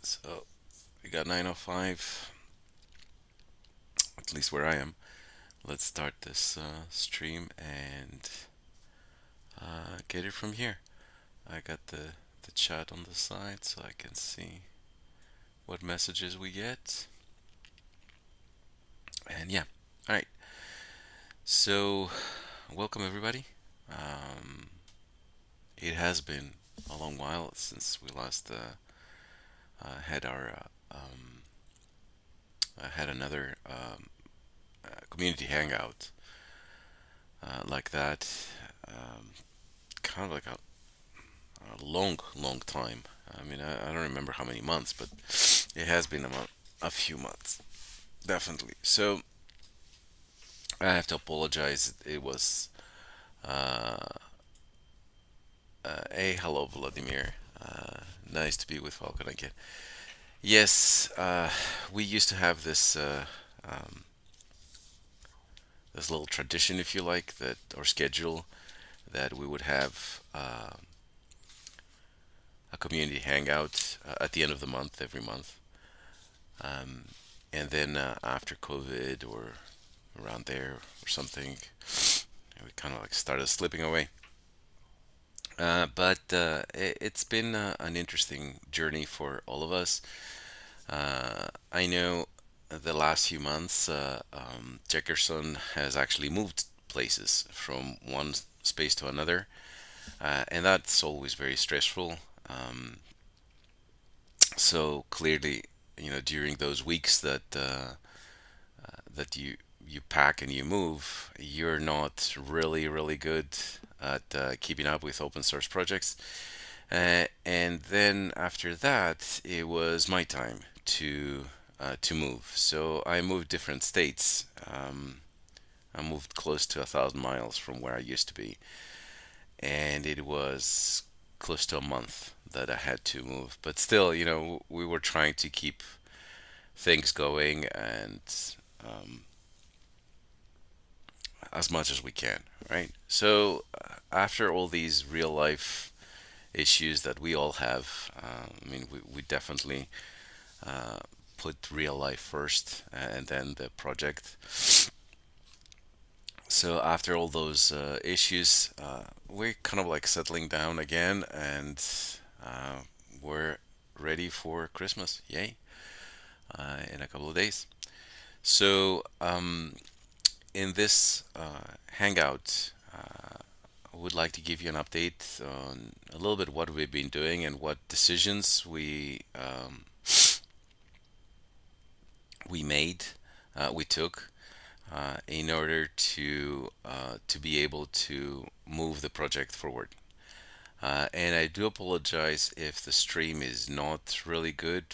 So we got 9:05, at least where I am. Let's start this stream and get it from here. I got the chat on the side so I can see what messages we get. And yeah, all right. So welcome everybody. Um, it has been a long while since we last had our had another community hangout like that. Um, Kind of like a long, long time. I mean, I don't remember how many months, but it has been a few months, definitely. So I have to apologize. It was uh, hello, Vladimir. Nice to be with Falcon again. Yes, we used to have um, this little tradition, if you like, that or schedule that we would have a community hangout at the end of the month every month. Um, and then after COVID or around there or something, we kind of like started slipping away. But it's been an interesting journey for all of us. I know the last few months, Jefferson has actually moved places from one space to another, and that's always very stressful. Um, so clearly, during those weeks that you pack and you move, you're not really good at keeping up with open source projects. And then after that, it was my time to move. So I moved different states. I moved close to 1,000 miles from where I used to be, and it was close to a month that I had to move. But still, we were trying to keep things going and um, as much as we can, right? So after all these real life issues that we all have, I mean, we definitely uh, put real life first and then the project. So after all those issues, we're kind of like settling down again, and uh, we're ready for Christmas. Yay! In a couple of days. So in this hangout, I would like to give you an update on a little bit what we've been doing and what decisions we made, we took in order to be able to move the project forward. And I do apologize if the stream is not really good.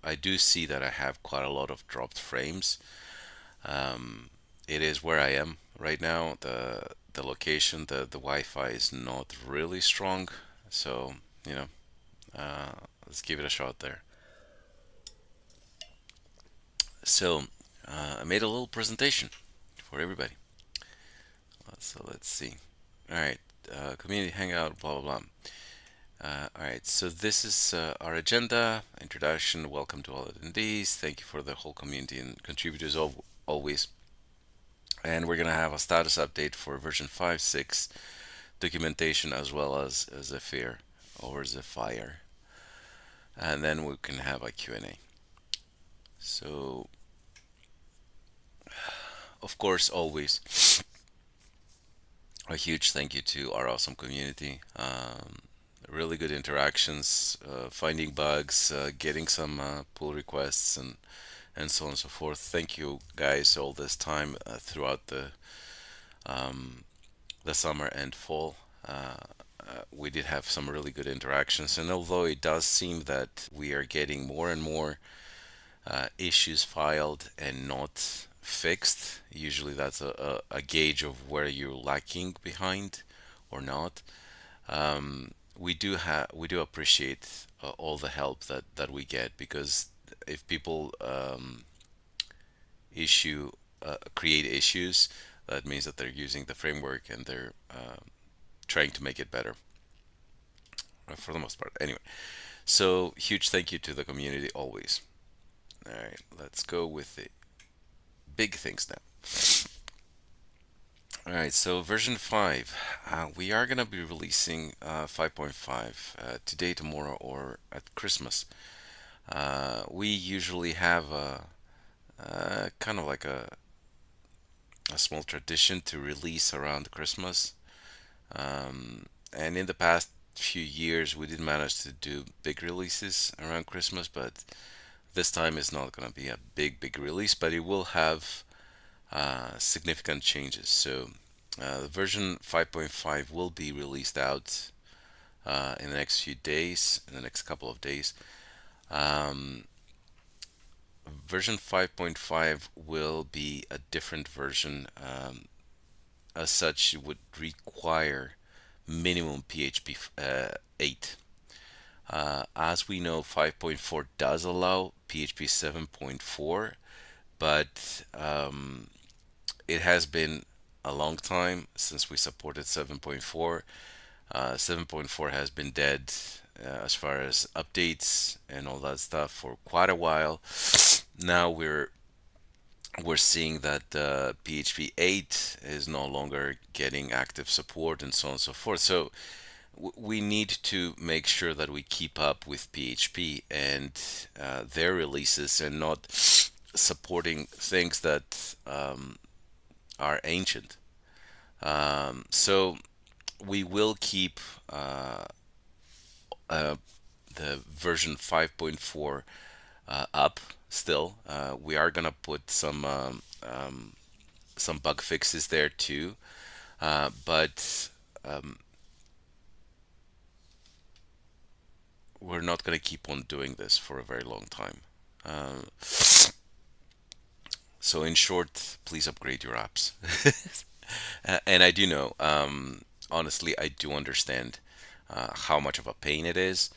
I do see that I have quite a lot of dropped frames. It is where I am right now. The location, the Wi-Fi is not really strong, so you know, let's give it a shot there. So I made a little presentation for everybody. So let's see. All right, community hangout, blah blah blah. All right, so this is our agenda, introduction, welcome to all attendees. Thank you for the whole community and contributors always. And we're gonna have a status update for version 5.6 documentation as well as a fair or as a fire. And then we can have a Q&A. So, of course, always a huge thank you to our awesome community. Really good interactions, finding bugs, getting some pull requests, and so on and so forth. Thank you guys all this time throughout the summer and fall. We did have some really good interactions, and although it does seem that we are getting more and more issues filed and not fixed, usually that's a gauge of where you're lacking behind or not. We do appreciate all the help that we get, because if people create issues, that means that they're using the framework and they're trying to make it better for the most part. Anyway, So huge thank you to the community always. All right, let's go with the big things now. All right, so version 5. We are going to be releasing 5.5 today, tomorrow, or at Christmas. We usually have kind of like a small tradition to release around Christmas. And in the past few years, we did manage to do big releases around Christmas, but this time is not going to be a big release, but it will have significant changes. So the version 5.5 will be released out in the next few days, in the next couple of days. Um, Version 5.5 will be a different version. As such, it would require minimum PHP 8. As we know, 5.4 does allow PHP 7.4, but it has been a long time since we supported 7.4. 7.4 has been dead as far as updates and all that stuff for quite a while. Now we're seeing that PHP 8 is no longer getting active support and so on and so forth. So we need to make sure that we keep up with PHP and their releases and not supporting things that are ancient. So we will keep uh, the version 5.4 up still. We are gonna put some bug fixes there too, but we're not gonna keep on doing this for a very long time. Uh, so in short, please upgrade your apps. And I do know, honestly, I do understand how much of a pain it is.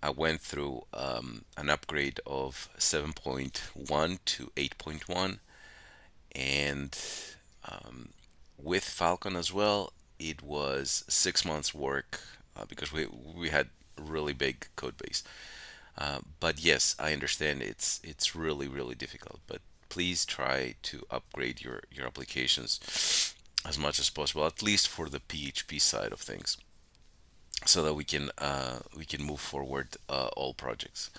I went through an upgrade of 7.1 to 8.1, and with Phalcon as well, it was 6 months work because we had really big code base. But yes, I understand it's really difficult. But please try to upgrade your applications as much as possible, at least for the PHP side of things, so that we can move forward all projects.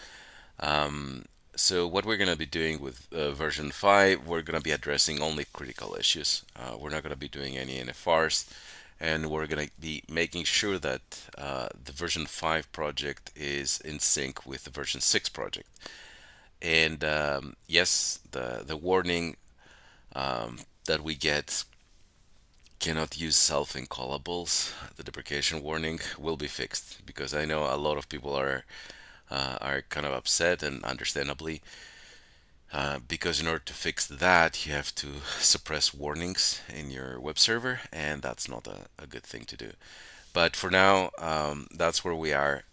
So what we're going to be doing with version 5, we're going to be addressing only critical issues. We're not going to be doing any NFRs, and we're going to be making sure that the version 5 project is in sync with the version 6 project. And yes, the warning that we get, cannot use self-incallables, the deprecation warning will be fixed, because I know a lot of people are kind of upset, and understandably, because in order to fix that, you have to suppress warnings in your web server, and that's not a good thing to do. But for now, that's where we are,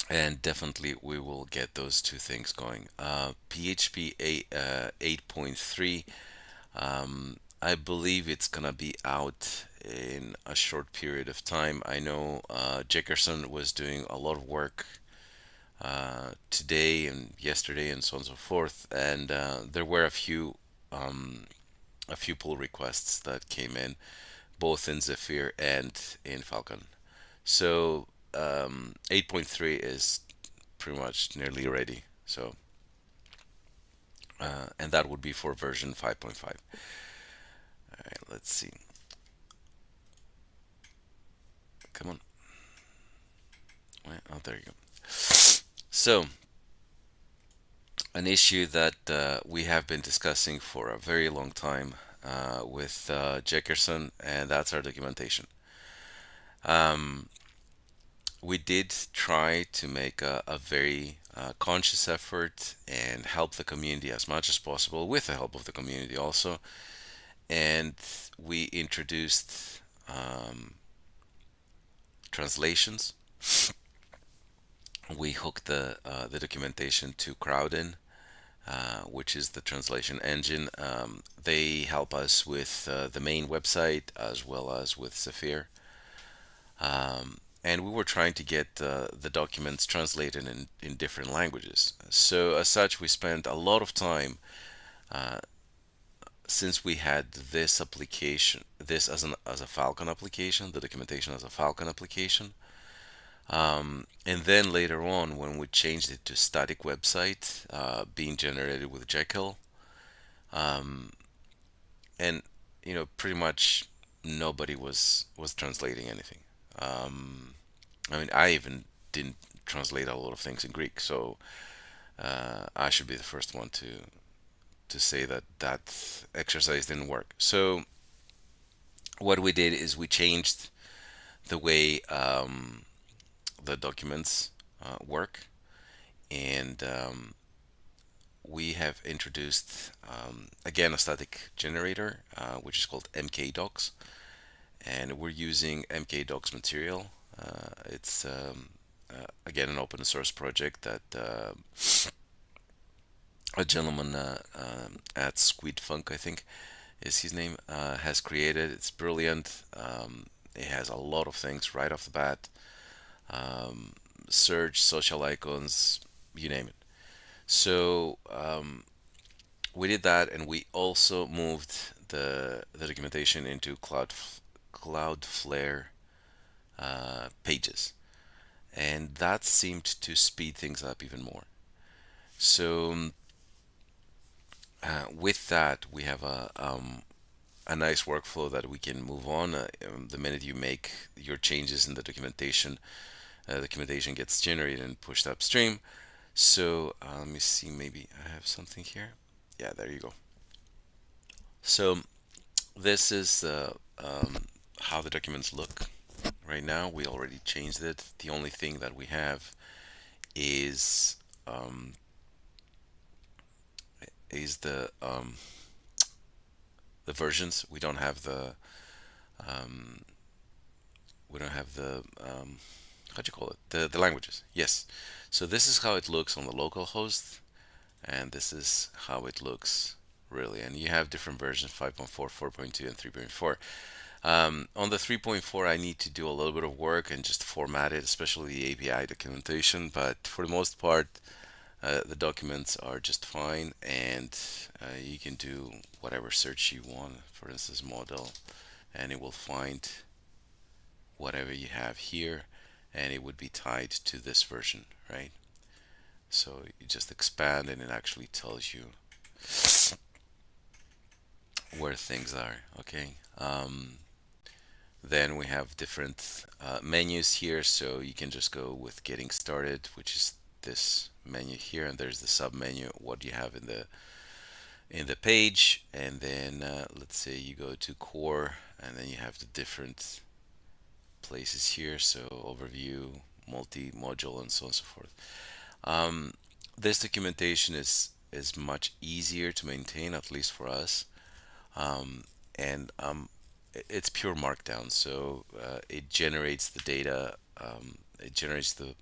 and definitely we will get those two things going. PHP 8.3, I believe it's gonna be out in a short period of time. I know Jackerson was doing a lot of work today and yesterday and so on and so forth, and there were a few pull requests that came in, both in Zephyr and in Falcon. So 8.3 is pretty much nearly ready. So and that would be for version 5.5. All right, let's see. Come on. Oh, there you go. So an issue that we have been discussing for a very long time with Jackerson, and that's our documentation. Um, we did try to make a very conscious effort and help the community as much as possible, with the help of the community also. And we introduced translations. We hooked the documentation to Crowdin, which is the translation engine. They help us with the main website as well as with Zephyr. and we were trying to get the documents translated in different languages. So as such, we spent a lot of time since we had this application, this as a Phalcon application, the documentation as a Phalcon application. And then later on, when we changed it to static website being generated with Jekyll, and pretty much nobody was translating anything. I mean, I even didn't translate a lot of things in Greek, so I should be the first one to say that that exercise didn't work. So what we did is we changed the way the documents work, and we have introduced again a static generator, which is called mkdocs, and we're using mkdocs material. It's again an open source project that a gentleman at Squidfunk, I think is his name, has created. It's brilliant. It has a lot of things right off the bat. Search, social icons, you name it. So we did that, and we also moved the documentation into Cloudflare pages, and that seemed to speed things up even more. So with that, we have a nice workflow that we can move on. The minute you make your changes in the documentation gets generated and pushed upstream. So let me see, maybe I have something here. Yeah, there you go. So this is how the documents look right now. We already changed it. The only thing that we have is um, the versions. Um, we don't have the how do you call it, the languages. Yes. So this is how it looks on the local host, and this is how it looks really. And you have different versions: 5.4, 4.2, and 3.4. On the 3.4, I need to do a little bit of work and just format it, especially the API documentation. But for the most part, the documents are just fine, and you can do whatever search you want. For instance, model, and it will find whatever you have here, and it would be tied to this version, right? So you just expand, and it actually tells you where things are. Okay. Then we have different menus here, so you can just go with getting started, which is this menu here, and there's the sub menu, what you have in the page, and then let's say you go to core, and then you have the different places here, so overview, multi-module, and so on and so forth. Um, this documentation is much easier to maintain, at least for us, and it's pure markdown, so it generates the data, it generates the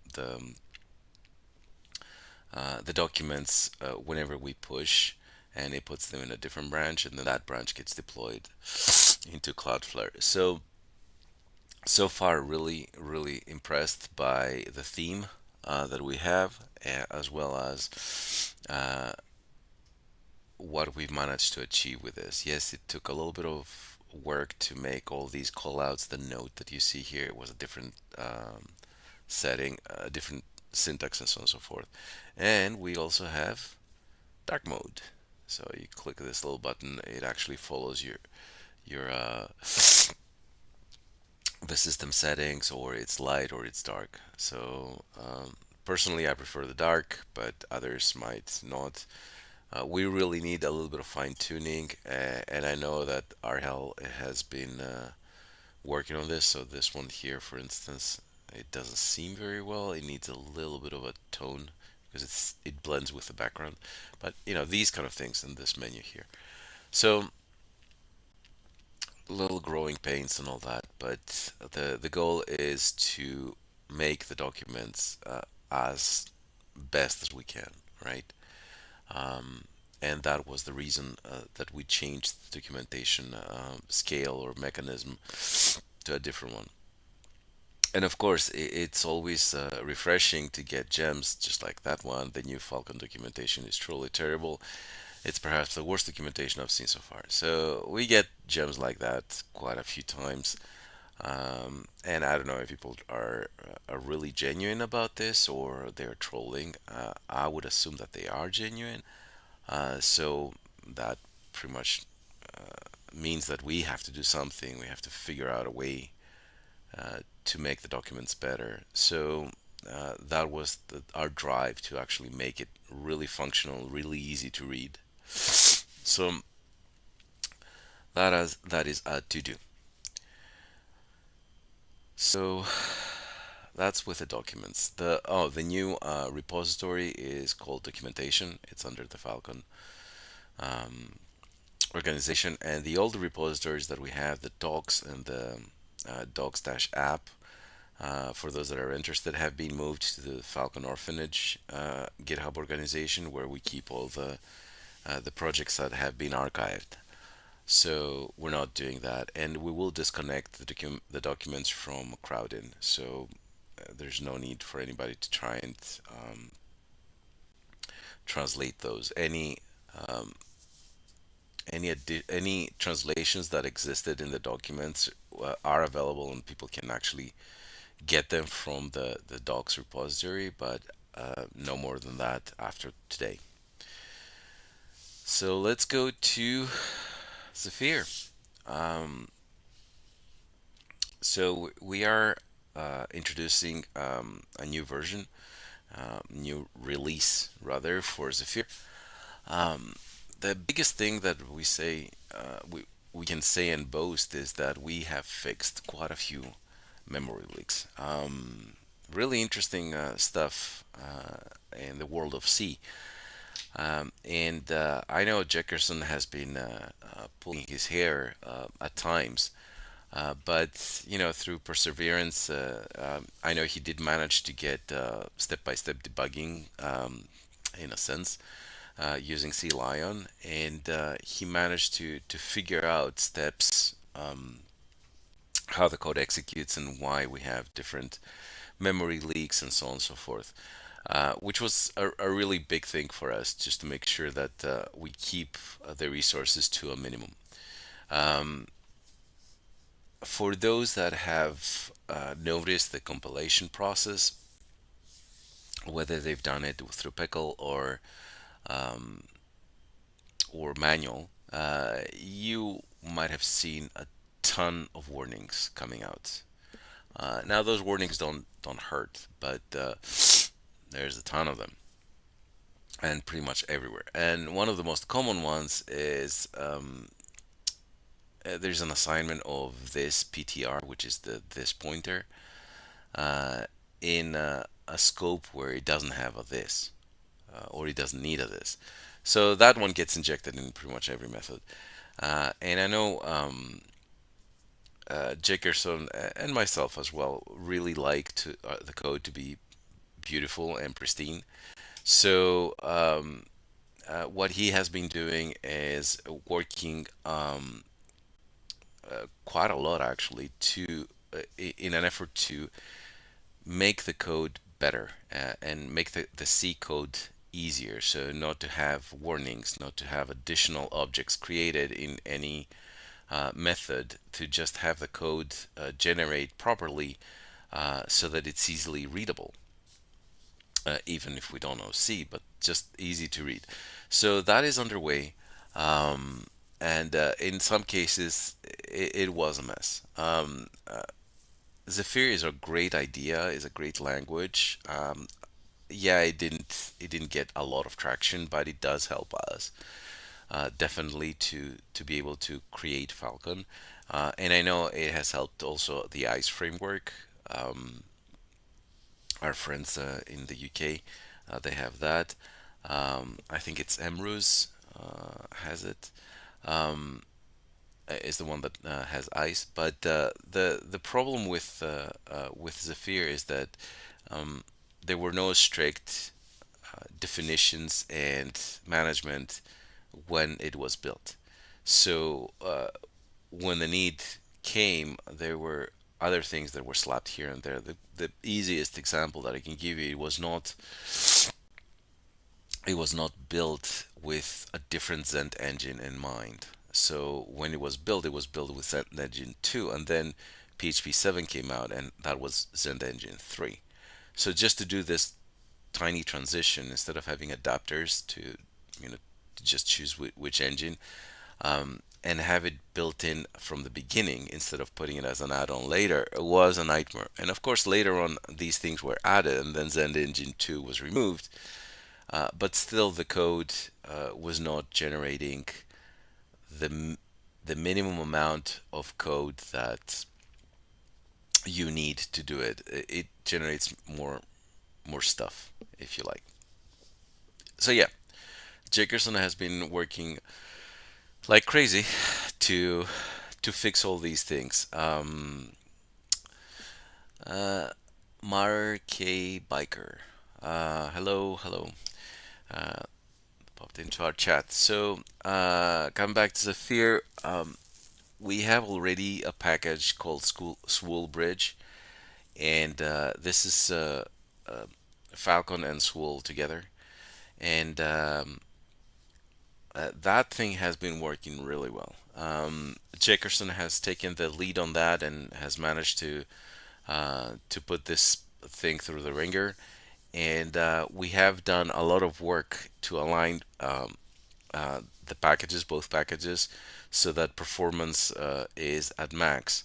documents whenever we push, and it puts them in a different branch, and then that branch gets deployed into Cloudflare. So far, really, really impressed by the theme that we have, as well as what we've managed to achieve with this. Yes, it took a little bit of work to make all these callouts. The note that you see here was a different setting, a different syntax, and so on and so forth. And we also have dark mode. So you click this little button, it actually follows your the system settings, or it's light or it's dark. So personally, I prefer the dark, but others might not. We really need a little bit of fine tuning, and I know that RHEL has been working on this. So this one here, for instance, it doesn't seem very well. It needs a little bit of a tone because it blends with the background. But these kind of things in this menu here. So little growing pains and all that, but the goal is to make the documents as best as we can, right? And that was the reason that we changed the documentation scale or mechanism to a different one. And of course, it's always refreshing to get gems just like that one. The new Falcon documentation is truly terrible. It's perhaps the worst documentation I've seen so far. So we get gems like that quite a few times. And I don't know if people are really genuine about this or they're trolling. I would assume that they are genuine. So that pretty much means that we have to do something. We have to figure out a way to make the documents better. So that was our drive to actually make it really functional, really easy to read. So that is a to do. So that's with the documents. The new repository is called documentation. It's under the Falcon um, organization, and the older repositories that we have, the docs and the docs-app, for those that are interested, have been moved to the Falcon Orphanage GitHub organization, where we keep all the projects that have been archived. So we're not doing that, and we will disconnect the documents from Crowdin. So there's no need for anybody to try and translate those. Um, any translations that existed in the documents are available, and people can actually get them from the docs repository, but no more than that after today. So let's go to Zephyr. Um, so we are introducing a new version, new release rather, for Zephyr. Um, the biggest thing that we can say and boast is that we have fixed quite a few memory leaks. Really interesting stuff in the world of C. And I know Jackerson has been pulling his hair at times, but through perseverance, I know he did manage to get step-by-step debugging, in a sense, using C Lion, and he managed to figure out steps, how the code executes and why we have different memory leaks and so on and so forth. Which was a really big thing for us, just to make sure that we keep the resources to a minimum. Um, for those that have noticed the compilation process, whether they've done it through Pickle um, or manual, you might have seen a ton of warnings coming out. Now those warnings don't hurt, but there's a ton of them, and pretty much everywhere. And one of the most common ones is there's an assignment of this PTR, which is the this pointer, uh, in a scope where it doesn't have a this, or it doesn't need a this. So that one gets injected in pretty much every method. And I know Jackerson and myself as well really like the code to be beautiful and pristine. So what he has been doing is working quite a lot actually to in an effort to make the code better, and make the C code easier. So not to have warnings, not to have additional objects created in any method, to just have the code generate properly, so that it's easily readable, even if we don't know C, but just easy to read. So that is underway. And in some cases, it was a mess. Zephyr is a great idea, is a great language. Yeah, it didn't get a lot of traction, but it does help us definitely to be able to create Falcon. And I know it has helped also the ICE framework. Um, our friends in the UK, they have that. I think it's Emrus has it. Um, is the one that has ice. But the problem with Zephyr is that um, there were no strict definitions and management when it was built. So when the need came, there were other things that were slapped here and there. The easiest example that I can give you, it was not built with a different Zend engine in mind. So when it was built with Zend engine 2, and then PHP 7 came out, and that was Zend engine 3. So just to do this tiny transition, instead of having adapters to, you know, to just choose which engine, and have it built in from the beginning instead of putting it as an add-on later, it was a nightmare. And of course, later on, these things were added, and then Zend engine 2 was removed. But still, the code was not generating the the minimum amount of code that you need to do it. It generates more stuff, if you like. So yeah, Jackerson has been working like crazy to fix all these things. Uh, Mar K Biker, hello, hello. Uh, Popped into our chat. So, coming back to Zephyr, we have already a package called Swool Bridge, and this is Phalcon and Swool together, and that thing has been working really well. Jackerson has taken the lead on that and has managed to put this thing through the ringer, and we have done a lot of work to align the packages, both packages, so that performance is at max.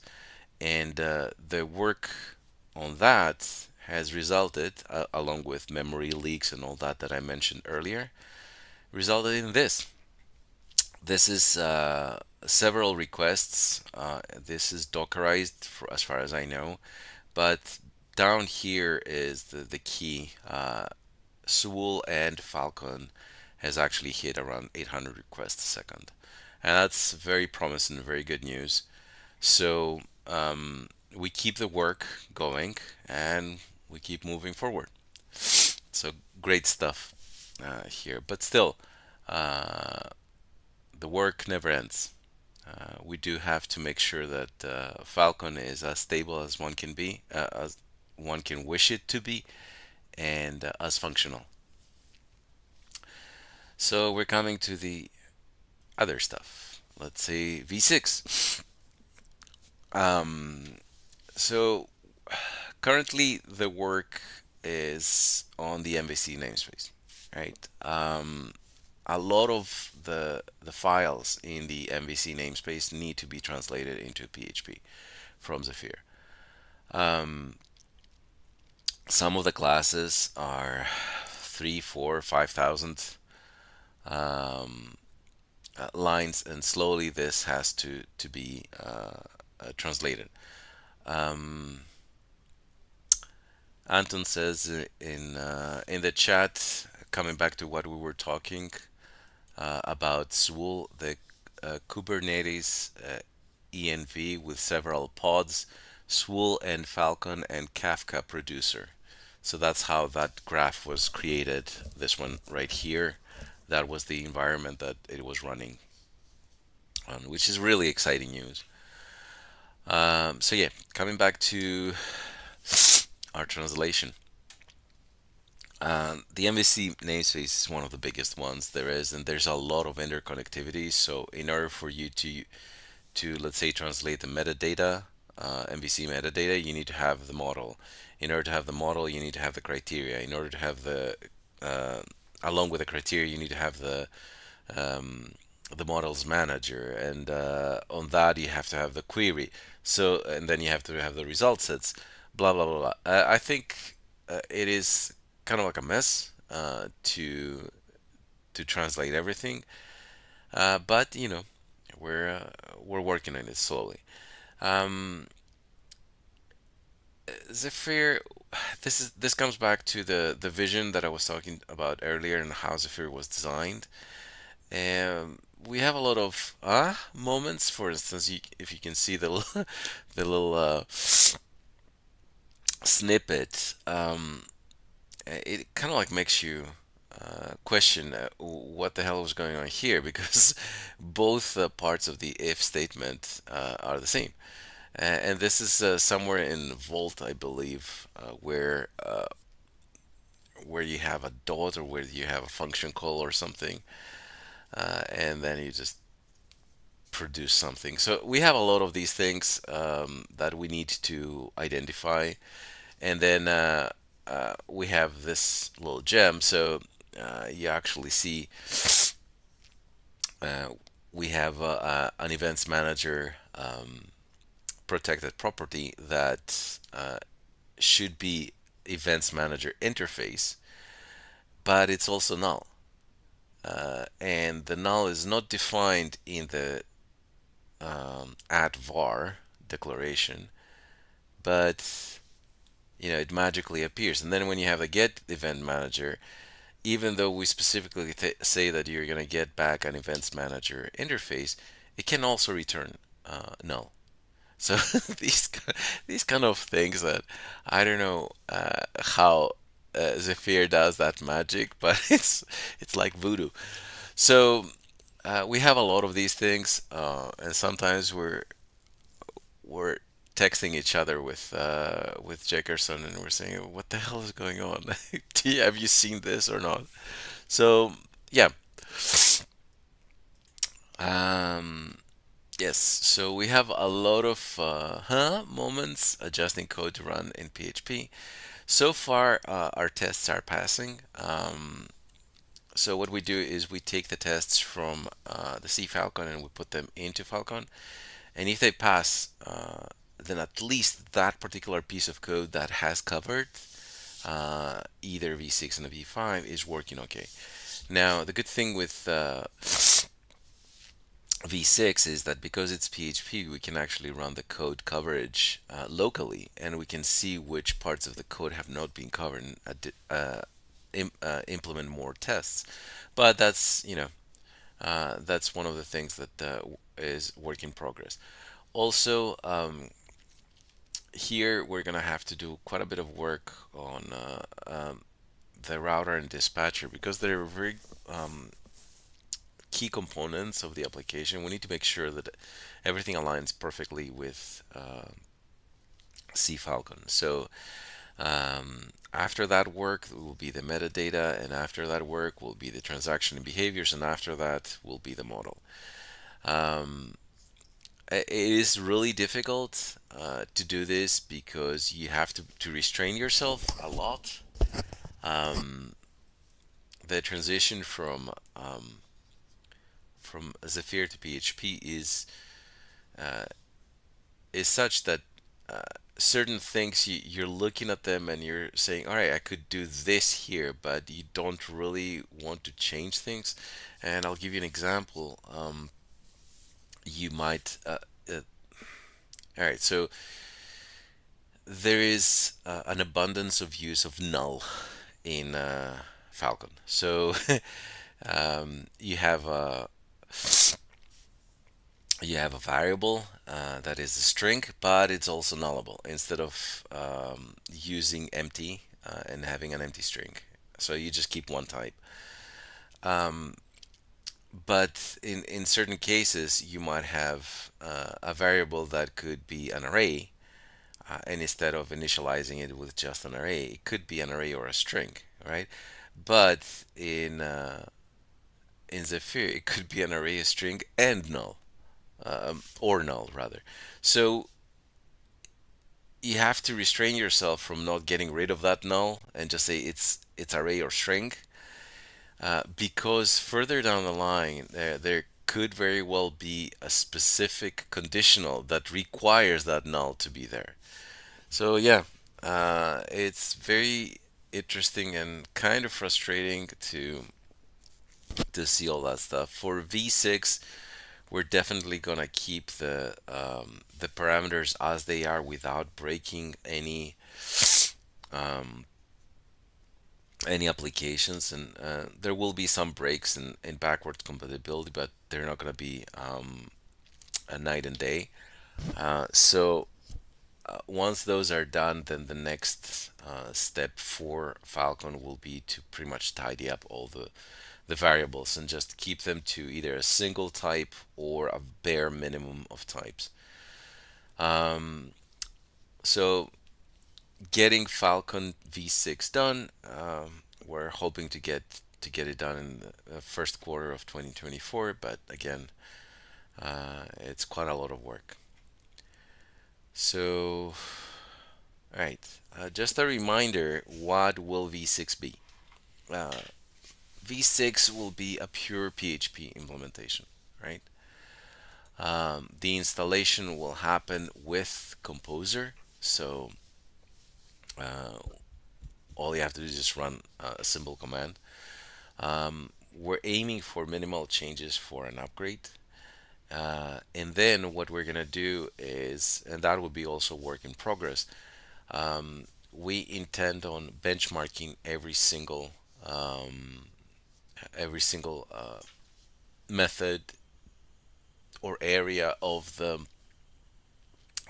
And the work on that has resulted, along with memory leaks and all that I mentioned earlier, resulted in this. This is several requests. This is Dockerized, for, as far as I know, but down here is the key. Sewell and Falcon has actually hit around 800 requests a second. And that's very promising, very good news. So we keep the work going and we keep moving forward. So great stuff here. But still, uh, the work never ends. We do have to make sure that Falcon is as stable as one can be, as one can wish it to be, and as functional. So we're coming to the other stuff. Let's say V6. Um, so currently the work is on the MVC namespace, right? A lot of the files in the MVC namespace need to be translated into PHP from Zephyr. Um, some of the classes are 3, 4, 5,000 um, lines, and slowly this has to be translated. Um, Anton says in the chat, coming back to what we were talking about Swool, the Kubernetes env with several pods, Swool and Falcon and Kafka producer. So that's how that graph was created. This one right here, that was the environment that it was running on, which is really exciting news. So yeah, coming back to our translation. The MVC namespace is one of the biggest ones there is, and there's a lot of interconnectivity. So in order for you to let's say translate the metadata, MVC metadata, you need to have the model. In order to have the model, you need to have the criteria. In order to have uh, along with the criteria, you need to have um, the models manager, and on that you have to have the query. So and then you have to have the result sets. Blah blah blah blah. I think it is kind of like a mess to translate everything, but you know we're working on it slowly. Um, Zephyr, this comes back to the vision that I was talking about earlier and how Zephyr was designed. We have a lot of moments. For instance, if you can see the the little snippet, it kind of like makes you question what the hell was going on here because both parts of the if statement are the same. And this is somewhere in Volt, I believe, where you have a dot or where you have a function call or something, and then you just produce something. So we have a lot of these things that we need to identify, and then we have this little gem. So you actually see uh, we have an events manager protected property that should be events manager interface, but it's also null. And the null is not defined in the at var declaration, but it magically appears. And then when you have a get event manager, even though we specifically say that you're going to get back an events manager interface, it can also return null. So these kind of things that I don't know how Zephyr does that magic, but it's like voodoo. So we have a lot of these things, and sometimes we're texting each other with Jackerson, and we're saying, "What the hell is going on? Have you seen this or not?" So yeah, um, yes. So we have a lot of moments adjusting code to run in PHP. So far, our tests are passing. So what we do is we take the tests from the C Falcon and we put them into Falcon. And if they pass, then at least that particular piece of code that has covered either V6 and a V5 is working okay. Now, the good thing with V6 is that because it's PHP, we can actually run the code coverage locally, and we can see which parts of the code have not been covered and implement more tests. But that's one of the things that is work in progress. Also, here we're gonna have to do quite a bit of work on the router and dispatcher because they're very key components of the application. We need to make sure that everything aligns perfectly with C Falcon. So after that work will be the metadata, and after that work will be the transaction and behaviors, and after that will be the model. Um, it is really difficult to do this because you have to restrain yourself a lot. Um, the transition from Zephyr to PHP is such that uh, certain things you're looking at them and you're saying, all right, I could do this here, but you don't really want to change things. And I'll give you an example. You might, all right, so there is an abundance of use of null in Falcon. So you have a variable that is a string, but it's also nullable instead of using empty and having an empty string. So you just keep one type. But in certain cases, you might have a variable that could be an array, and instead of initializing it with just an array, it could be an array or a string, right? But in Zephyr, it could be an array, a string, and null, or null rather. So you have to restrain yourself from not getting rid of that null and just say it's array or string, because further down the line there could very well be a specific conditional that requires that null to be there. So yeah, it's very interesting and kind of frustrating to see all that stuff. For V6, we're definitely gonna keep the parameters as they are without breaking any applications, and there will be some breaks in backwards compatibility, but they're not gonna be a night and day. So once those are done, then the next step for Falcon will be to pretty much tidy up all the variables and just keep them to either a single type or a bare minimum of types. Um, so getting Falcon V6 done, we're hoping to get it done in the first quarter of 2024. But again, it's quite a lot of work. So, all right, just a reminder, what will V6 be? Uh, V6 will be a pure PHP implementation, right? The installation will happen with Composer. So uh, all you have to do is just run a simple command. We're aiming for minimal changes for an upgrade. And then what we're gonna do is, and that will be also work in progress. We intend on benchmarking every single method or area of the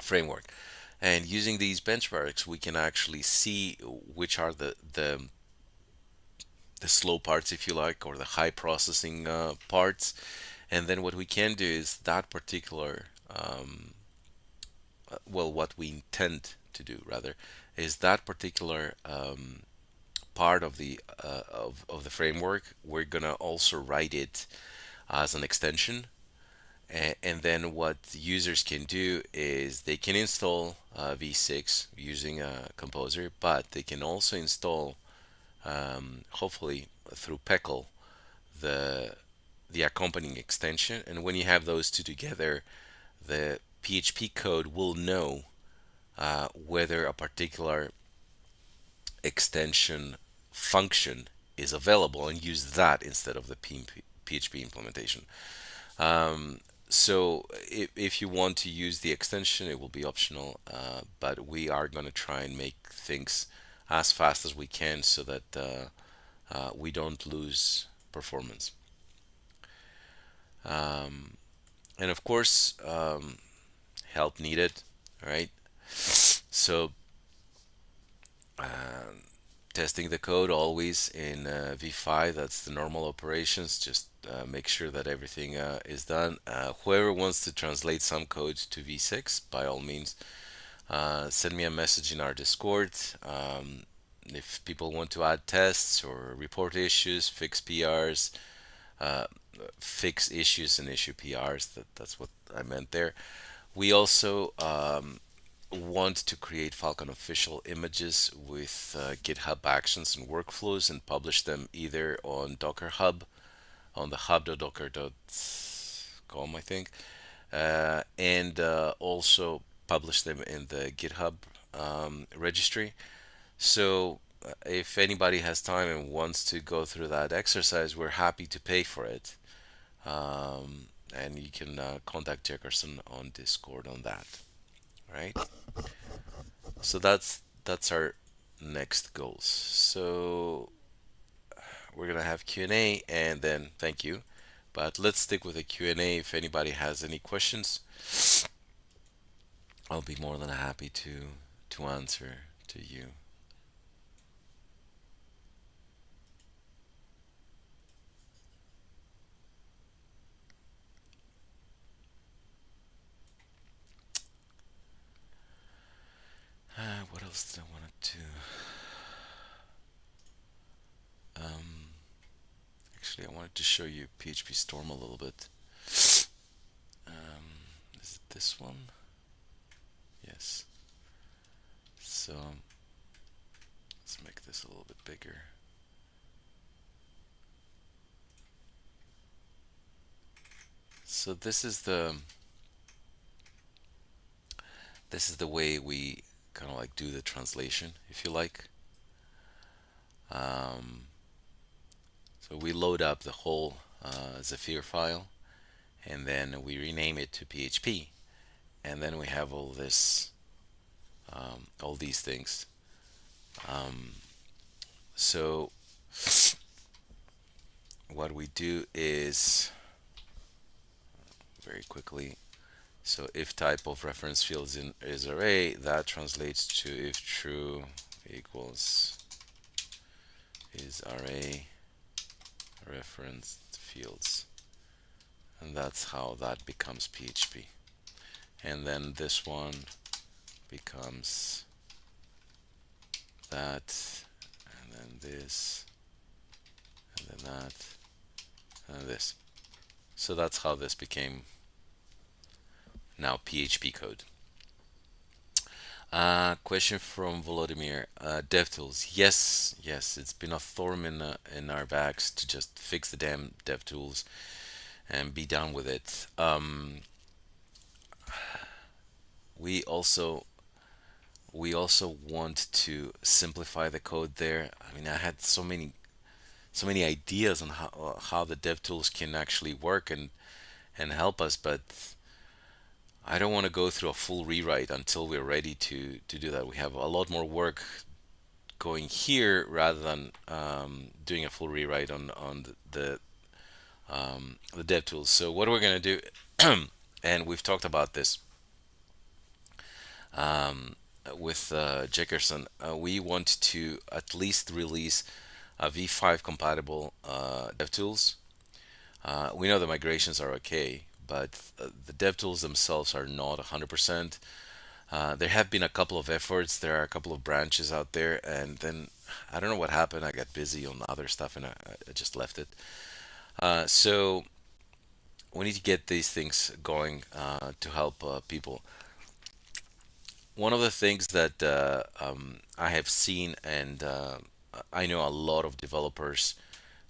framework. And using these benchmarks, we can actually see which are the slow parts, if you like, or the high processing parts. And then what we can do is that particular, well, what we intend to do rather, is that particular part of of the framework. We're gonna also write it as an extension. And then what users can do is they can install V6 using a composer, but they can also install, hopefully through Peckle, the the accompanying extension. And when you have those two together, the PHP code will know whether a particular extension function is available and use that instead of the PHP implementation. So if you want to use the extension, it will be optional, but we are going to try and make things as fast as we can so that we don't lose performance. And of course, help needed, right? So testing the code always in V5, that's the normal operations. Just make sure that everything is done. Whoever wants to translate some code to V6, by all means, send me a message in our Discord. If people want to add tests or report issues, fix PRs, uh, fix issues and issue PRs, that's what I meant there. We also want to create Phalcon official images with GitHub actions and workflows and publish them either on Docker Hub, on the hub.docker.com, I think, and also publish them in the GitHub registry. So if anybody has time and wants to go through that exercise, we're happy to pay for it. And you can contact Jefferson on Discord on that. Right? So that's our next goals. So we're gonna have Q&A and then thank you. But let's stick with the Q&A. If anybody has any questions, I'll be more than happy to answer to you. What else did I want to? Um, Actually, I wanted to show you PHP Storm a little bit. Is it this one? Yes. So let's make this a little bit bigger. So this is the way we kind of like do the translation, if you like. Um, so we load up the whole Zephyr file, and then we rename it to PHP, and then we have all these things. So what we do is very quickly. So if type of reference fields in is array, that translates to if true equals is array reference fields, and that's how that becomes PHP. and then this one becomes that, and then this, and then that, and then this. So that's how this became now PHP code. Question from Volodymyr. DevTools. Yes, yes, it's been a thorn in our backs to just fix the damn DevTools and be done with it. We also we also want to simplify the code there. I mean, I had so many ideas on how the DevTools can actually work and help us, but I don't want to go through a full rewrite until we're ready to do that. We have a lot more work going here rather than doing a full rewrite on the dev tools. So what we're going to do, and we've talked about this um, with Jackerson, we want to at least release a V5 compatible dev tools. We know the migrations are okay, but the dev tools themselves are not 100%. There have been a couple of efforts. There are a couple of branches out there, and then I don't know what happened. I got busy on other stuff, and I just left it. So we need to get these things going to help people. One of the things that I have seen, and I know a lot of developers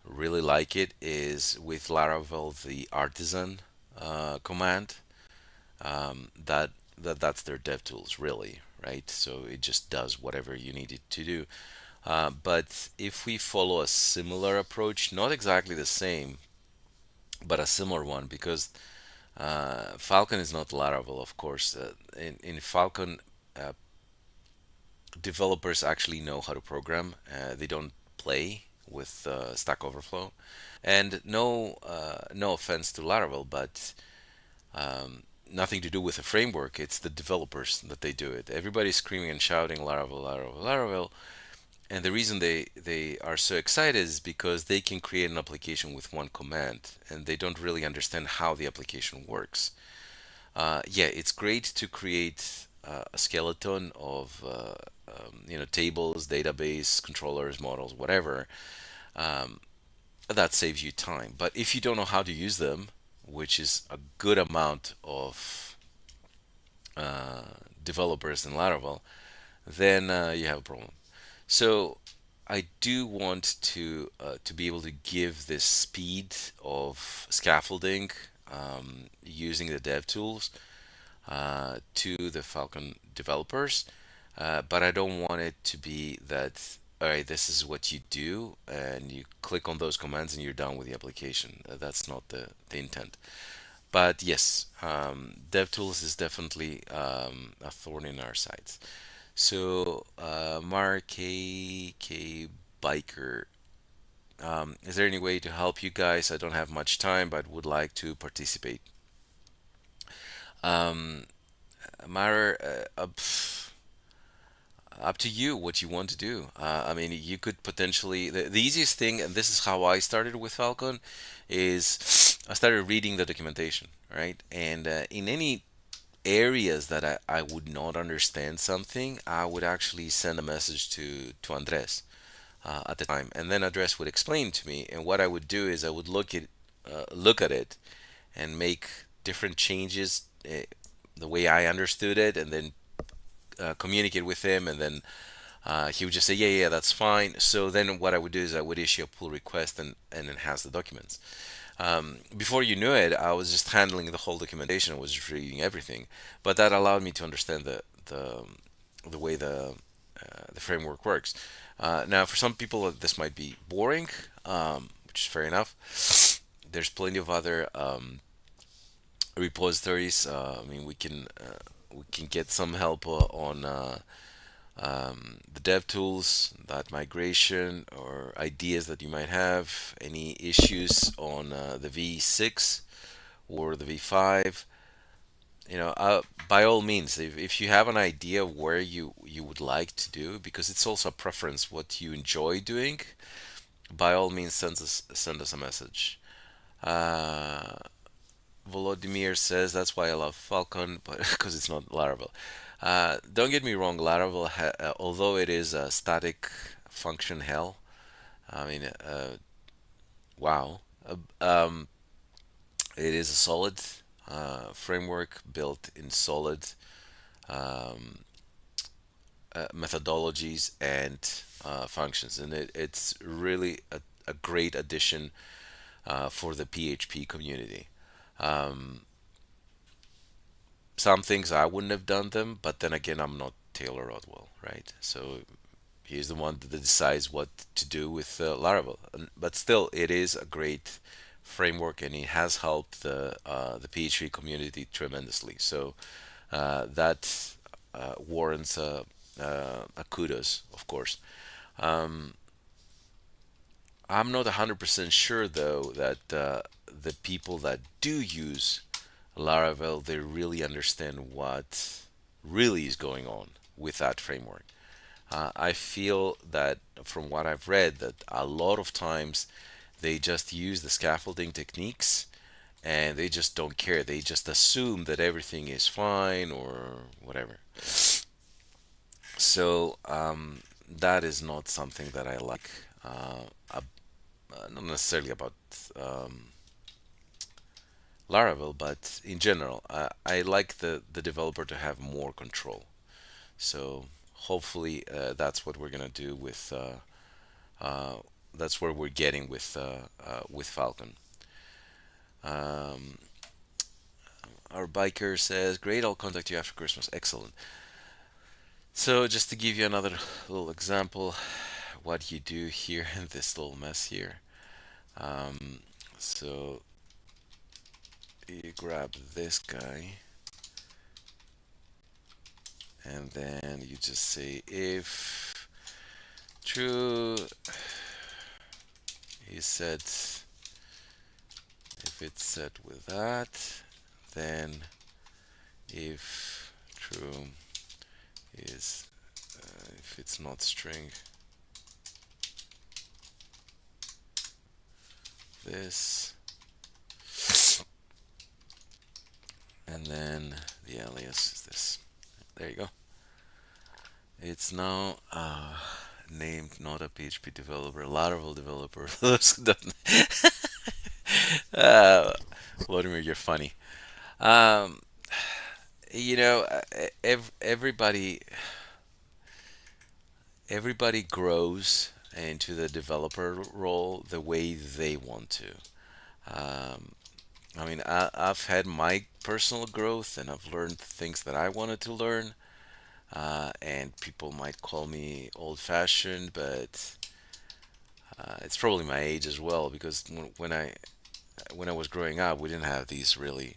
really like it, is with Laravel the artisan command. That's their dev tools, really, right? So it just does whatever you need it to do. But if we follow a similar approach, not exactly the same, but a similar one, because Phalcon is not Laravel, of course. In Phalcon, uh, developers actually know how to program. They don't play with Stack Overflow. And no offense to Laravel, but nothing to do with the framework. It's the developers that they do it. Everybody's screaming and shouting Laravel, Laravel, Laravel. And the reason they are so excited is because they can create an application with one command and they don't really understand how the application works. Yeah, it's great to create a skeleton of tables, database, controllers, models, whatever. Um, that saves you time. But if you don't know how to use them, which is a good amount of uh, developers in Laravel, then you have a problem. So I do want to be able to give this speed of scaffolding using the dev tools to the Falcon developers, but I don't want it to be that, all right, this is what you do, and you click on those commands and you're done with the application. That's not the intent. But yes, DevTools is definitely a thorn in our sides. So, Mark K. Biker, is there any way to help you guys? I don't have much time, but would like to participate. Um, Mara, up to you what you want to do. I mean, you could potentially, the easiest thing, and this is how I started with Falcon, is I started reading the documentation, right? And in any areas that I would not understand something, I would actually send a message to Andres at the time, and then Andres would explain to me. And what I would do is I would look at it and make different changes the way I understood it, and then communicate with him, and then he would just say, yeah, yeah, that's fine. So then what I would do is I would issue a pull request and enhance the documents. Before you knew it, I was just handling the whole documentation. I was just reading everything, but that allowed me to understand the way the framework works. Now, for some people, this might be boring, which is fair enough. There's plenty of other repositories. I mean, we can get some help on the dev tools, that migration, or ideas that you might have, any issues on the V6 or the V5. By all means, if you have an idea of where you would like to do, because it's also a preference what you enjoy doing, by all means send us a message. Uh, Volodymyr says that's why I love Falcon, but because it's not Laravel. Don't get me wrong, Laravel, although it is a static function hell, I mean, wow, it is a solid framework built in solid methodologies and functions, and it's really a great addition for the PHP community. Some things I wouldn't have done them, but then again, I'm not Taylor Rodwell, right? So he's the one that decides what to do with Laravel. But still, it is a great framework, and it has helped the PHP community tremendously. So that warrants a kudos, of course. I'm not 100% sure though that the people that do use Laravel, they really understand what really is going on with that framework. I feel that from what I've read, that a lot of times they just use the scaffolding techniques and they just don't care. They just assume that everything is fine or whatever. So that is not something that I like. Not necessarily about um, Laravel, but in general, I like the developer to have more control. So hopefully that's what we're gonna do with that's where we're getting with Falcon. Um, our biker says, "Great, I'll contact you after Christmas." Excellent. So just to give you another little example, what you do here in this little mess here. Um, so you grab this guy, and then you just say if true is set, if it's set with that, then if true is if it's not string this, and then the alias is this. There you go. It's now named not a PHP developer, Laravel developer. Those who don't- uh, Vladimir, you're funny. Um, everybody grows into the developer role the way they want to. Um, I mean, I've had my personal growth and I've learned things that I wanted to learn. And people might call me old fashioned, but it's probably my age as well because when I was growing up, we didn't have these really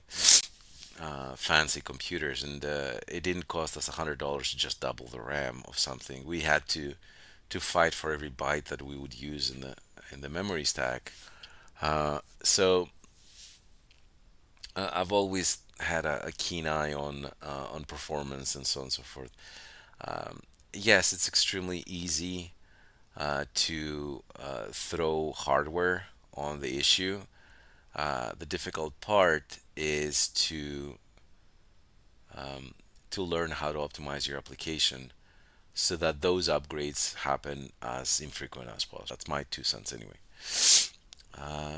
fancy computers, and it didn't cost us $100 to just double the RAM of something. We had to fight for every byte that we would use in the memory stack. So I've always had a keen eye on performance and so on and so forth. Yes, it's extremely easy to throw hardware on the issue. The difficult part is to learn how to optimize your application so that those upgrades happen as infrequent as possible. That's my 2 cents anyway.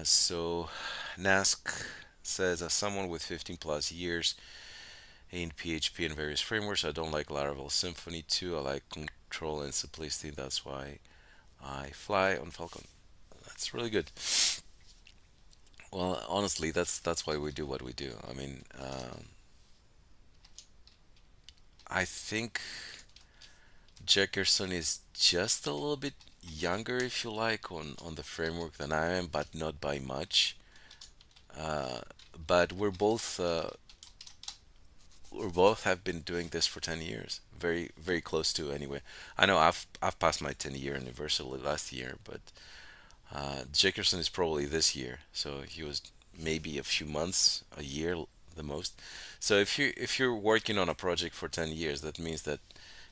So Nask says, as someone with 15 plus years in PHP and various frameworks, I don't like Laravel Symfony 2. I like control and simplicity. That's why I fly on Falcon. That's really good. Well, honestly, that's why we do what we do. I mean, I think Jackerson is just a little bit younger, if you like, on the framework than I am, but not by much. But we're both have been doing this for 10 years, very very close to anyway. I know I've passed my 10-year anniversary last year, but Jackerson is probably this year, so he was maybe a few months, a year the most. So if you're working on a project for 10 years, that means that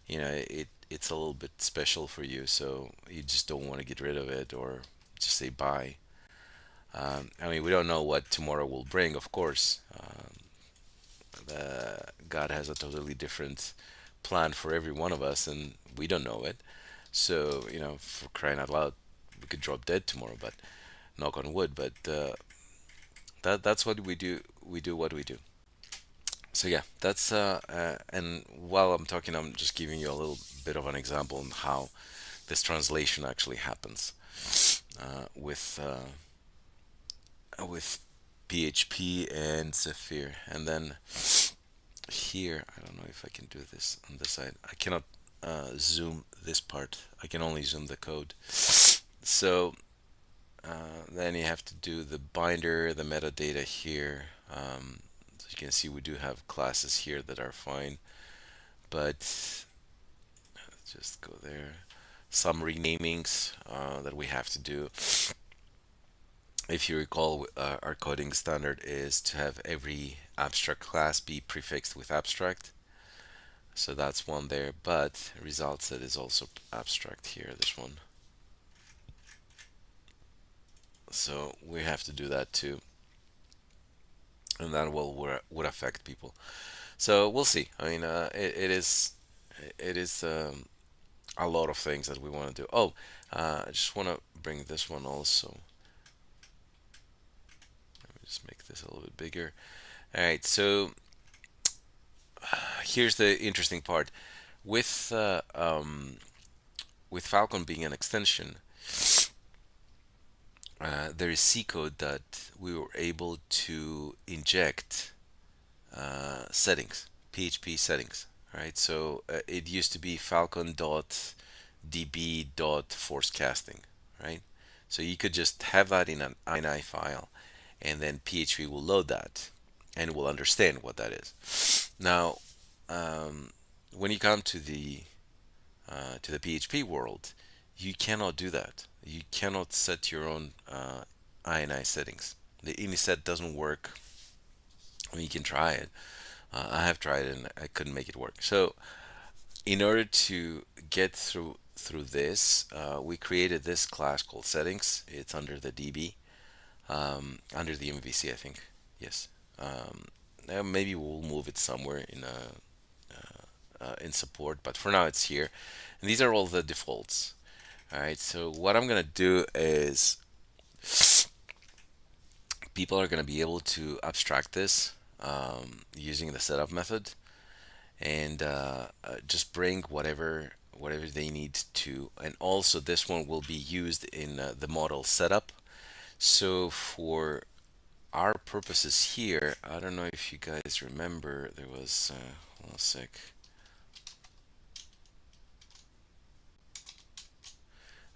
it's a little bit special for you, so you just don't want to get rid of it or just say bye. I mean, we don't know what tomorrow will bring, of course. God has a totally different plan for every one of us, and we don't know it. So, for crying out loud, we could drop dead tomorrow, but knock on wood. But that's what we do. We do what we do. So yeah, that's and while I'm talking, I'm just giving you a little bit of an example on how this translation actually happens with PHP and Zephyr. And then here, I don't know if I can do this on this side. I cannot zoom this part. I can only zoom the code. So then you have to do the binder, the metadata here. So you can see we do have classes here that are fine, but let's just go there. Some renamings that we have to do. If you recall, our coding standard is to have every abstract class be prefixed with abstract. So that's one there, but result set is also abstract here, this one. So we have to do that too, and that would affect people. So we'll see. I mean, it is a lot of things that we want to do. Oh, I just want to bring this one also. Let me just make this a little bit bigger. All right, so here's the interesting part. With uh, um, with Phalcon being an extension, there is C code that we were able to inject settings, PHP settings, right? So it used to be falcon.db.forcecasting, right? So you could just have that in an ini file, and then PHP will load that and will understand what that is. Now, um, when you come to the PHP world, you cannot do that. You cannot set your own ini settings. The ini set doesn't work. I mean, you can try it. I have tried it and I couldn't make it work. So, in order to get through this, we created this class called settings. It's under the DB, under the MVC, I think. Yes. Maybe we'll move it somewhere in support, but for now it's here. And these are all the defaults. All right. So what I'm gonna do is people are gonna be able to abstract this using the setup method and just bring whatever they need to. And also this one will be used in the model setup. So for our purposes here, I don't know if you guys remember, there was hold on a sec.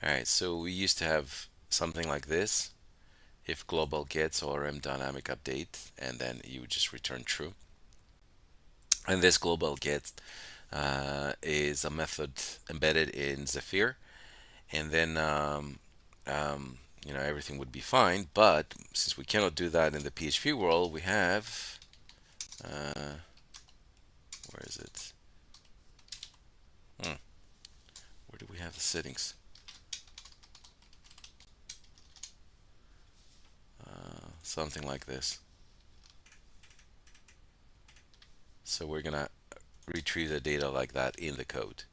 All right, so we used to have something like this. If global gets ORM dynamic update, and then you would just return true. And this global get is a method embedded in Zephyr, and then everything would be fine. But since we cannot do that in the PHP world, we have where is it? Hmm, where do we have the settings? Something like this. So we're gonna retrieve the data like that in the code.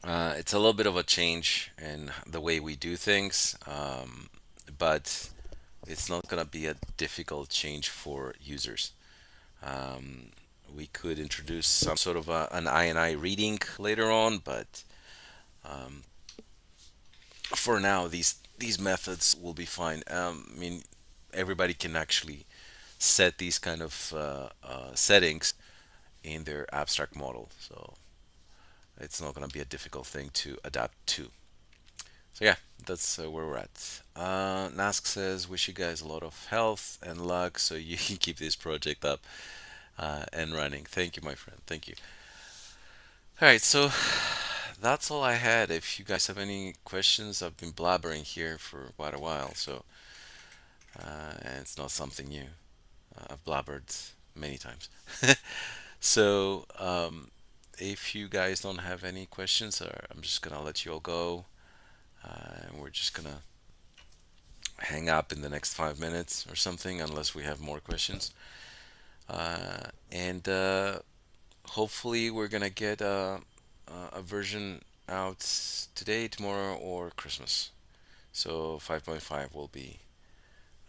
It's a little bit of a change in the way we do things, but it's not going to be a difficult change for users. Um, we could introduce some sort of an INI reading later on, but um, for now, these methods will be fine. I mean, everybody can actually set these kind of settings in their abstract model, so it's not going to be a difficult thing to adapt to. So yeah, that's where we're at. Nask says, wish you guys a lot of health and luck so you can keep this project up and running. Thank you, my friend. Thank you. All right, so that's all I had. If you guys have any questions, I've been blabbering here for quite a while, so and it's not something new. I've blabbered many times. So if you guys don't have any questions, I'm just gonna let you all go, and we're just gonna hang up in the next 5 minutes or something, unless we have more questions. And hopefully, we're gonna get a version out today, tomorrow, or Christmas. So 5.5 will be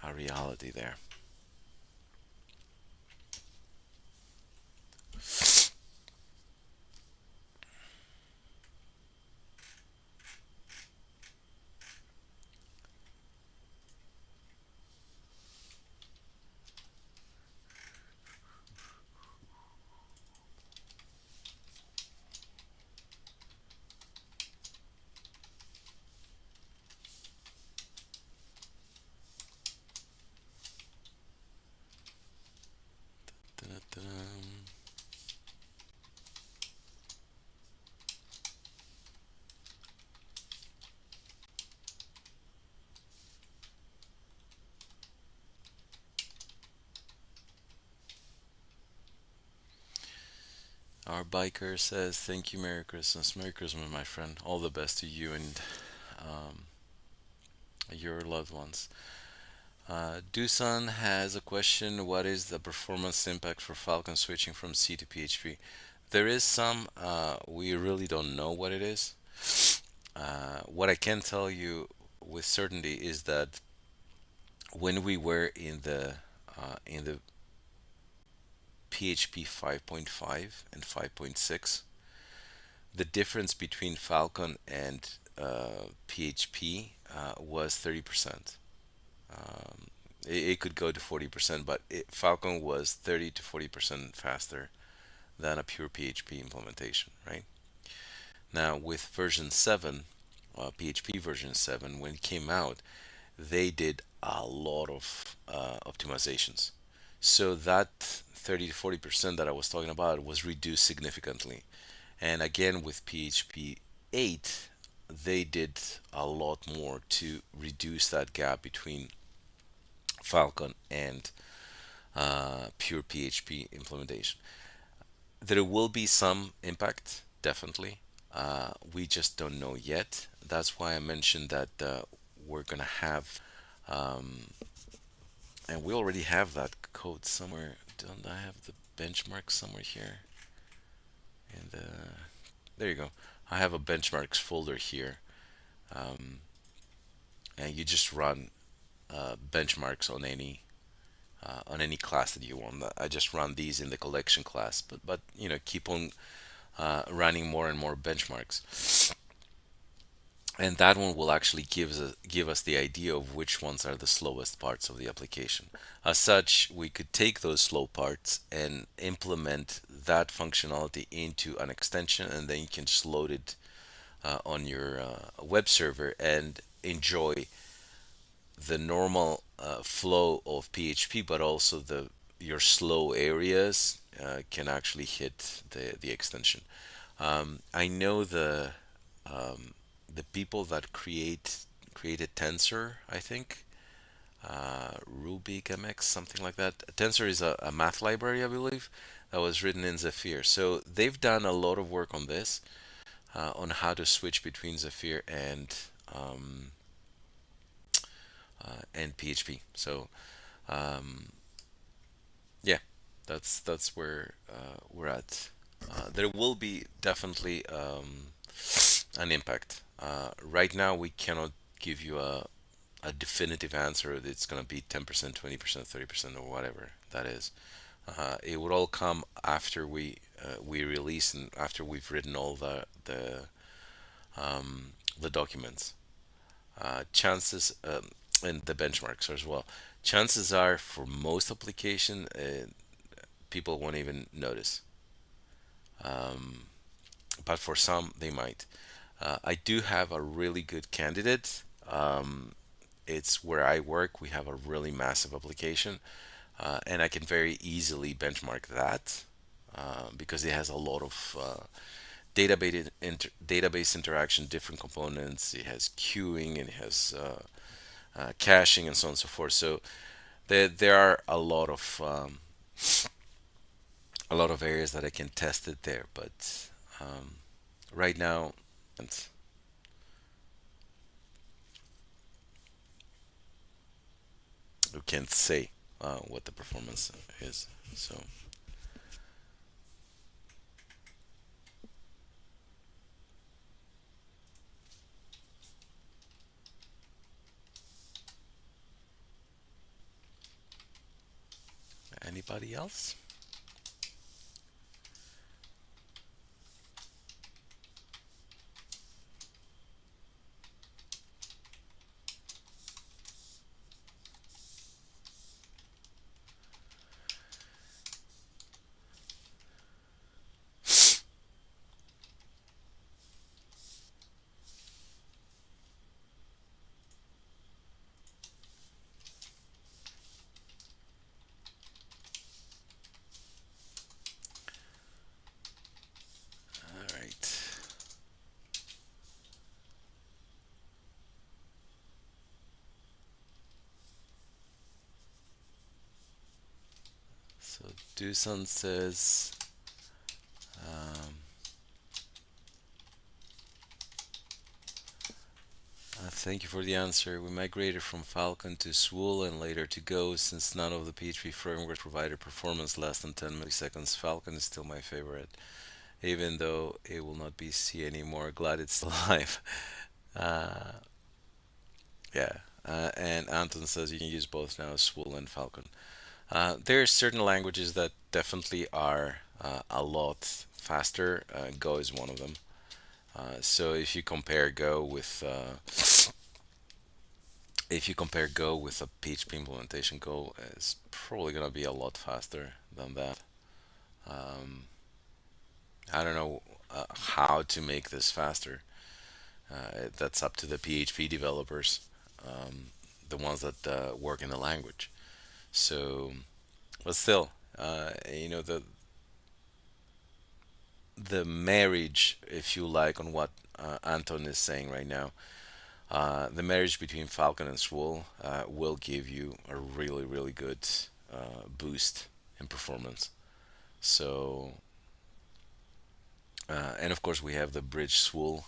a reality there. Dun-dun-dun. Our biker says, "Thank you, Merry Christmas, Merry Christmas, my friend. All the best to you and um, your loved ones." Dusan has a question. What is the performance impact for Falcon switching from C to PHP? There is some. We really don't know what it is. What I can tell you with certainty is that when we were in the PHP 5.5 and 5.6, the difference between Falcon and PHP was 30%. It could go to 40%, but Falcon was 30 to 40% faster than a pure PHP implementation, right? Now, with version 7, PHP version 7, when it came out, they did a lot of optimizations. So that 30 to 40% that I was talking about was reduced significantly. And again, with PHP 8, they did a lot more to reduce that gap between Falcon and pure PHP implementation. There will be some impact, definitely. We just don't know yet. That's why I mentioned that we're gonna have, and we already have that code somewhere. Don't I have the benchmark somewhere here? And there you go. I have a benchmarks folder here, um, and you just run benchmarks on any class that you want. I just run these in the collection class, but keep on running more and more benchmarks, and that one will actually give us the idea of which ones are the slowest parts of the application. As such, we could take those slow parts and implement that functionality into an extension, and then you can just load it on your web server and enjoy the normal flow of PHP, but also the your slow areas can actually hit the extension. I know the people that created Tensor, I think, Ruby MX, something like that. Tensor is a math library, I believe, that was written in Zephyr. So they've done a lot of work on this, on how to switch between Zephyr and PHP. So yeah, that's where we're at. There will be definitely an impact. Right now, we cannot give you a definitive answer that it's going to be 10%, 20%, 30%, or whatever that is. It would all come after we release and after we've written all the documents. Chances and the benchmarks as well. Chances are, for most application, people won't even notice, but for some, they might. I do have a really good candidate. It's where I work. We have a really massive application, and I can very easily benchmark that because it has a lot of database interaction, different components. It has queuing and it has caching and so on and so forth. So there are a lot of areas that I can test it there, but right now, and who can't say what the performance is. So, anybody else? All right. So Dusan says, um, thank you for the answer. We migrated from Phalcon to Swool and later to Go since none of the PHP frameworks provided performance less than 10 milliseconds. Phalcon is still my favorite, even though it will not be C anymore. Glad it's still alive. Uh, yeah. And Anton says you can use both now, Swool and Falcon. There are certain languages that definitely are a lot faster. Go is one of them. So if you compare Go with a PHP implementation, Go is probably gonna be a lot faster than that. Um, I don't know how to make this faster. That's up to the PHP developers, the ones that work in the language. So, but still, the marriage, if you like, on what Anton is saying right now, the marriage between Falcon and Swool will give you a really, really good boost in performance. So, and of course, we have the Bridge Swool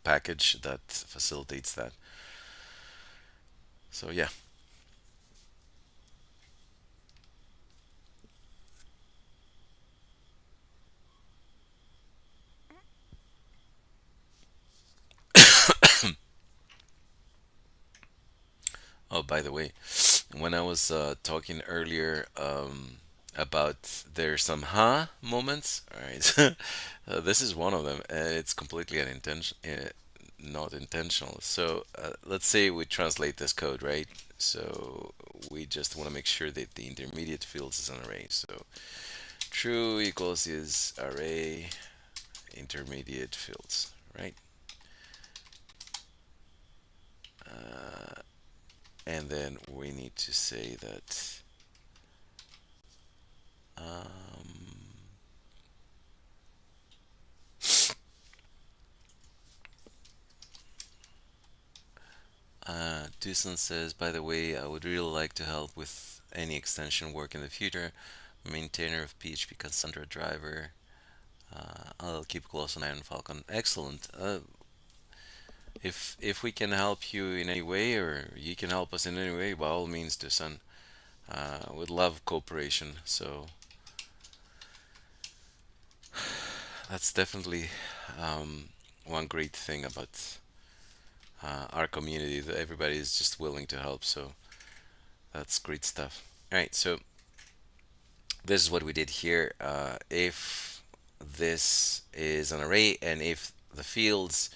package that facilitates that. So, yeah. Oh, by the way, when I was talking earlier about there's some moments, all right, this is one of them, and it's completely not intentional. So let's say we translate this code, right? So we just want to make sure that the intermediate fields is an array. So true equals is array intermediate fields, right? Uh, and then we need to say that. Um, Dusan says, by the way, I would really like to help with any extension work in the future. Maintainer of PHP Cassandra driver. I'll keep a close eye on Falcon. Excellent. If we can help you in any way, or you can help us in any way, by all means, Dusan. Would love cooperation. So that's definitely one great thing about our community, that everybody is just willing to help. So that's great stuff. All right, so this is what we did here. If this is an array and if the fields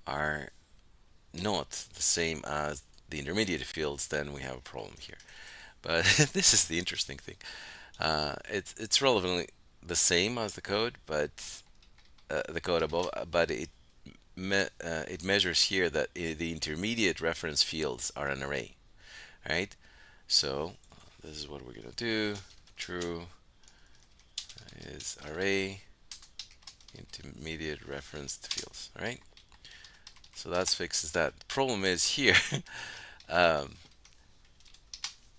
are not the same as the intermediate fields, then we have a problem here. But this is the interesting thing. It's relevantly the same as the code, but the code above, but it measures here that the intermediate reference fields are an array, right? So this is what we're gonna do. True is array intermediate referenced fields, right? So that fixes that. Problem is here, um,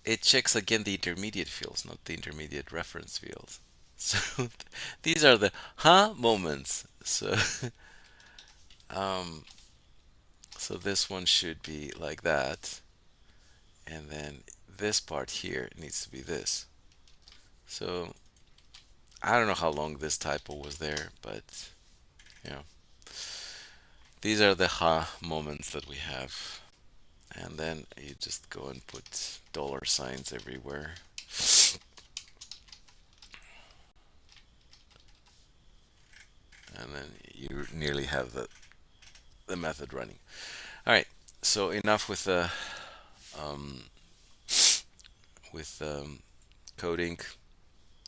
it checks again the intermediate fields, not the intermediate reference fields. So these are the moments. So um, so this one should be like that, and then this part here needs to be this. So I don't know how long this typo was there, but you know, these are the ha moments that we have. And then you just go and put dollar signs everywhere. And then you nearly have the method running. All right, so enough um, with coding.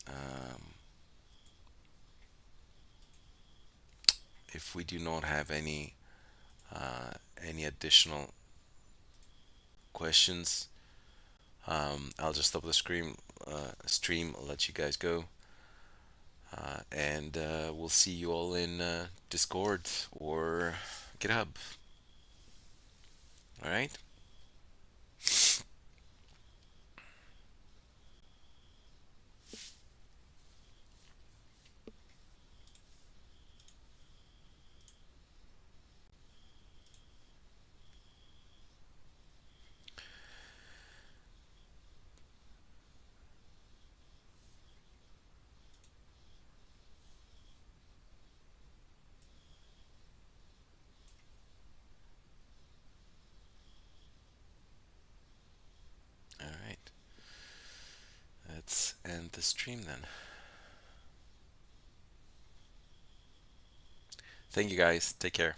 Um, if we do not have any additional questions, I'll just stop the stream, I'll let you guys go, and we'll see you all in Discord or GitHub. All right. All right. Let's end the stream then. Thank you guys. Take care.